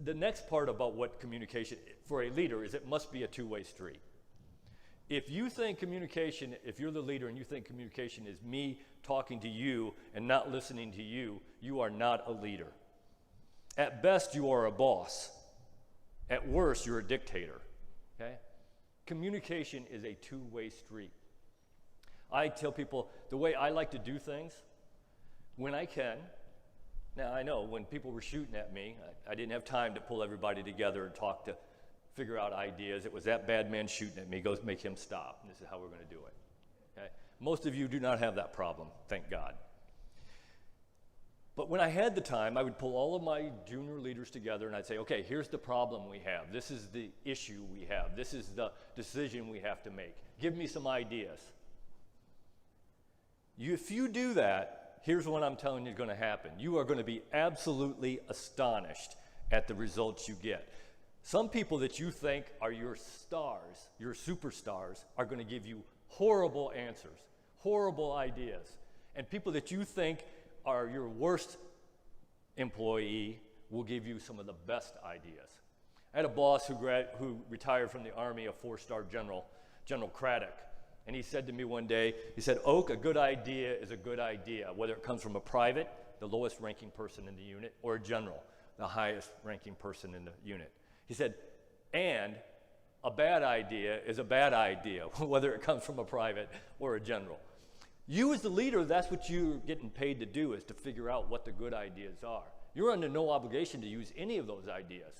the next part about what communication for a leader is it must be a two-way street. If you think communication, if you're the leader and you think communication is me talking to you and not listening to you, you are not a leader. At best, you are a boss. At worst, you're a dictator, okay? Communication is a two-way street. I tell people the way I like to do things, when I can. Now, I know when people were shooting at me, I didn't have time to pull everybody together and talk to figure out ideas. It was that bad man shooting at me, goes make him stop, and this is how we're going to do it. Okay? Most of you do not have that problem, thank God. But when I had the time, I would pull all of my junior leaders together and I'd say, okay, here's the problem we have. This is the issue we have. This is the decision we have to make. Give me some ideas. If you do that, here's what I'm telling you is going to happen. You are going to be absolutely astonished at the results you get. Some people that you think are your stars, your superstars, are going to give you horrible answers, horrible ideas. And people that you think are your worst employee will give you some of the best ideas. I had a boss who retired from the Army, a 4-star general, General Craddock. And he said to me one day, he said, Oak, a good idea is a good idea, whether it comes from a private, the lowest ranking person in the unit, or a general, the highest ranking person in the unit. He said, and a bad idea is a bad idea, whether it comes from a private or a general. You as the leader, that's what you're getting paid to do, is to figure out what the good ideas are. You're under no obligation to use any of those ideas.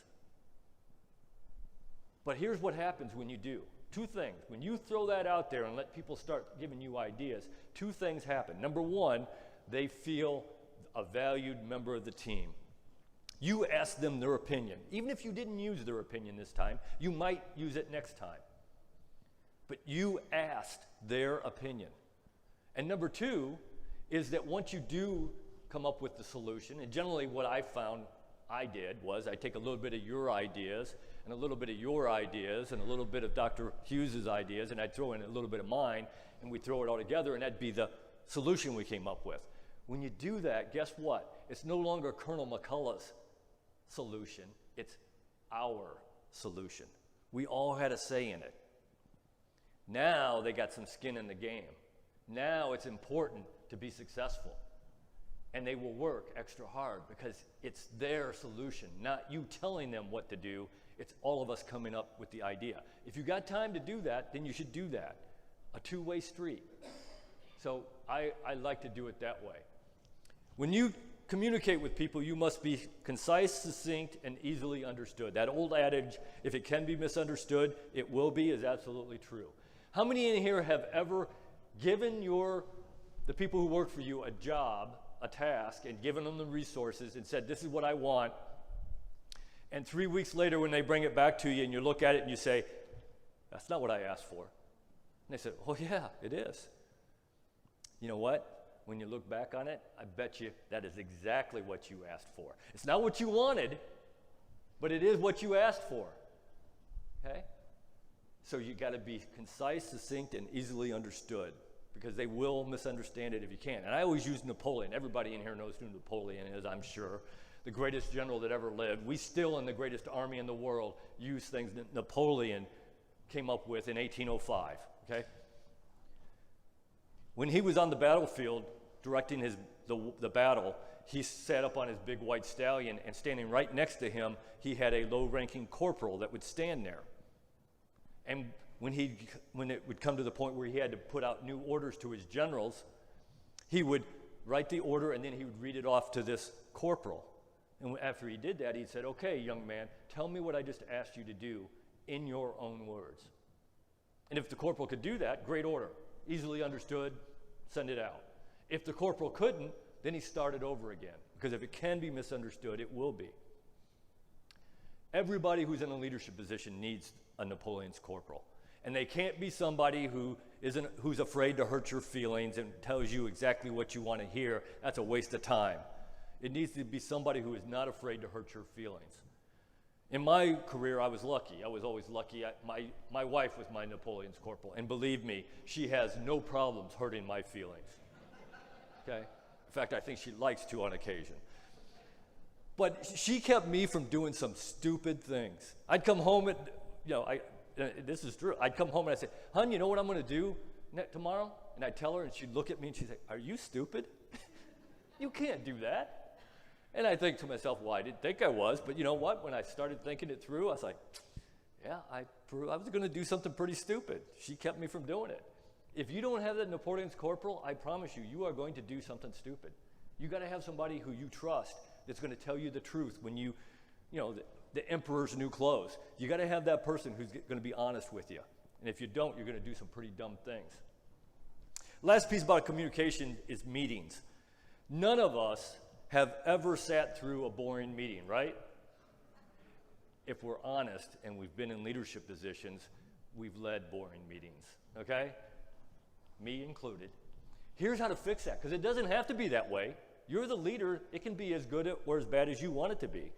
But here's what happens when you do. Two things. When you throw that out there and let people start giving you ideas, two things happen. Number one, they feel a valued member of the team. You ask them their opinion. Even if you didn't use their opinion this time, you might use it next time. But you asked their opinion. And number two is that once you do come up with the solution, and generally what I found I did was I take a little bit of your ideas and a little bit of your ideas and a little bit of Dr. Hughes's ideas, and I'd throw in a little bit of mine, and we'd throw it all together, and that'd be the solution we came up with. When you do that, guess what? It's no longer Colonel McCulloch's solution, it's our solution. We all had a say in it. Now they got some skin in the game. Now it's important to be successful. And they will work extra hard because it's their solution, not you telling them what to do. It's all of us coming up with the idea. If you got time to do that, then you should do that. A two-way street. So I like to do it that way. When you communicate with people, you must be concise, succinct, and easily understood. That old adage, if it can be misunderstood, it will be, is absolutely true. How many in here have ever given the people who work for you a job, a task, and given them the resources and said, this is what I want, and 3 weeks later when they bring it back to you and you look at it and you say, that's not what I asked for. And they said, oh yeah, it is. You know what? When you look back on it, I bet you that is exactly what you asked for. It's not what you wanted, but it is what you asked for. Okay? So you got to be concise, succinct, and easily understood, because they will misunderstand it if you can. And I always use Napoleon. Everybody in here knows who Napoleon is, I'm sure. The greatest general that ever lived. We still, in the greatest army in the world, use things that Napoleon came up with in 1805, okay? When he was on the battlefield directing the battle, he sat up on his big white stallion, and standing right next to him, he had a low-ranking corporal that would stand there. And when it would come to the point where he had to put out new orders to his generals, he would write the order and then he would read it off to this corporal. And after he did that, he said, okay, young man, tell me what I just asked you to do in your own words. And if the corporal could do that, great order. Easily understood, send it out. If the corporal couldn't, then he started over again. Because if it can be misunderstood, it will be. Everybody who's in a leadership position needs a Napoleon's corporal. And they can't be somebody who's afraid to hurt your feelings and tells you exactly what you want to hear. That's a waste of time. It needs to be somebody who is not afraid to hurt your feelings. In my career, I was lucky. I was always lucky. My wife was my Napoleon's corporal. And believe me, she has no problems hurting my feelings. Okay? In fact, I think she likes to on occasion. But she kept me from doing some stupid things. I'd come home at, this is true. I'd come home and I'd say, "Hon, you know what I'm going to do tomorrow?" And I'd tell her, and she'd look at me and she'd say, "Are you stupid? You can't do that." And I think to myself, well, I didn't think I was, but you know what? When I started thinking it through, I was like, yeah, I was going to do something pretty stupid. She kept me from doing it. If you don't have that Napoleon's corporal, I promise you, you are going to do something stupid. You got to have somebody who you trust that's going to tell you the truth when the emperor's new clothes. You got to have that person who's going to be honest with you. And if you don't, you're going to do some pretty dumb things. Last piece about communication is meetings. None of us have ever sat through a boring meeting, right? If we're honest and we've been in leadership positions, we've led boring meetings, okay? Me included. Here's how to fix that, because it doesn't have to be that way. You're the leader. It can be as good or as bad as you want it to be.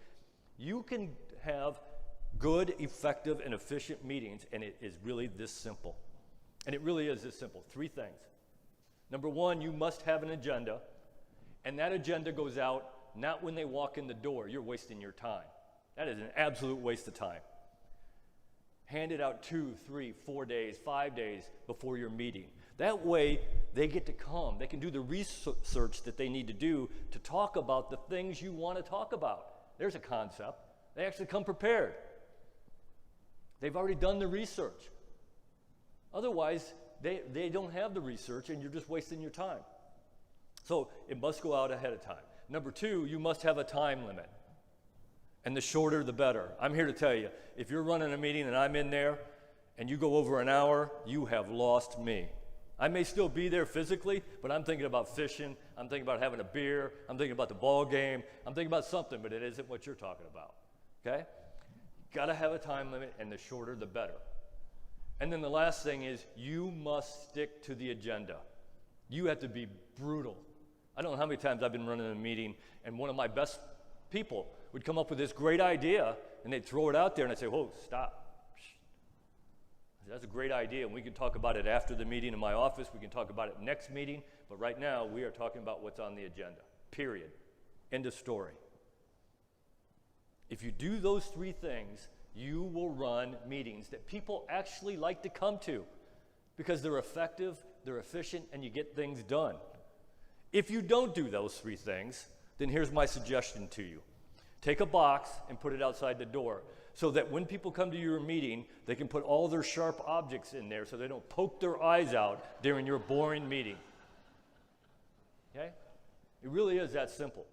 You can have good, effective, and efficient meetings, and it is really this simple. And it really is this simple. 3 things. Number 1, you must have an agenda, and that agenda goes out not when they walk in the door. You're wasting your time. That is an absolute waste of time. Hand it out 2, 3, 4 days, 5 days before your meeting. That way, they get to come. They can do the research that they need to do to talk about the things you want to talk about. There's a concept. They actually come prepared. They've already done the research. Otherwise, they don't have the research, and you're just wasting your time. So it must go out ahead of time. Number 2, you must have a time limit. And the shorter, the better. I'm here to tell you, if you're running a meeting and I'm in there and you go over an hour, you have lost me. I may still be there physically, but I'm thinking about fishing. I'm thinking about having a beer. I'm thinking about the ball game. I'm thinking about something, but it isn't what you're talking about, okay? Got to have a time limit, and the shorter, the better. And then the last thing is you must stick to the agenda. You have to be brutal. I don't know how many times I've been running a meeting, and one of my best people would come up with this great idea, and they'd throw it out there, and I'd say, whoa, stop. That's a great idea, and we can talk about it after the meeting in my office. We can talk about it next meeting, but right now we are talking about what's on the agenda, period. End of story. If you do those 3 things, you will run meetings that people actually like to come to because they're effective, they're efficient, and you get things done. If you don't do those 3 things, then here's my suggestion to you. Take a box and put it outside the door so that when people come to your meeting, they can put all their sharp objects in there so they don't poke their eyes out during your boring meeting. Okay? It really is that simple.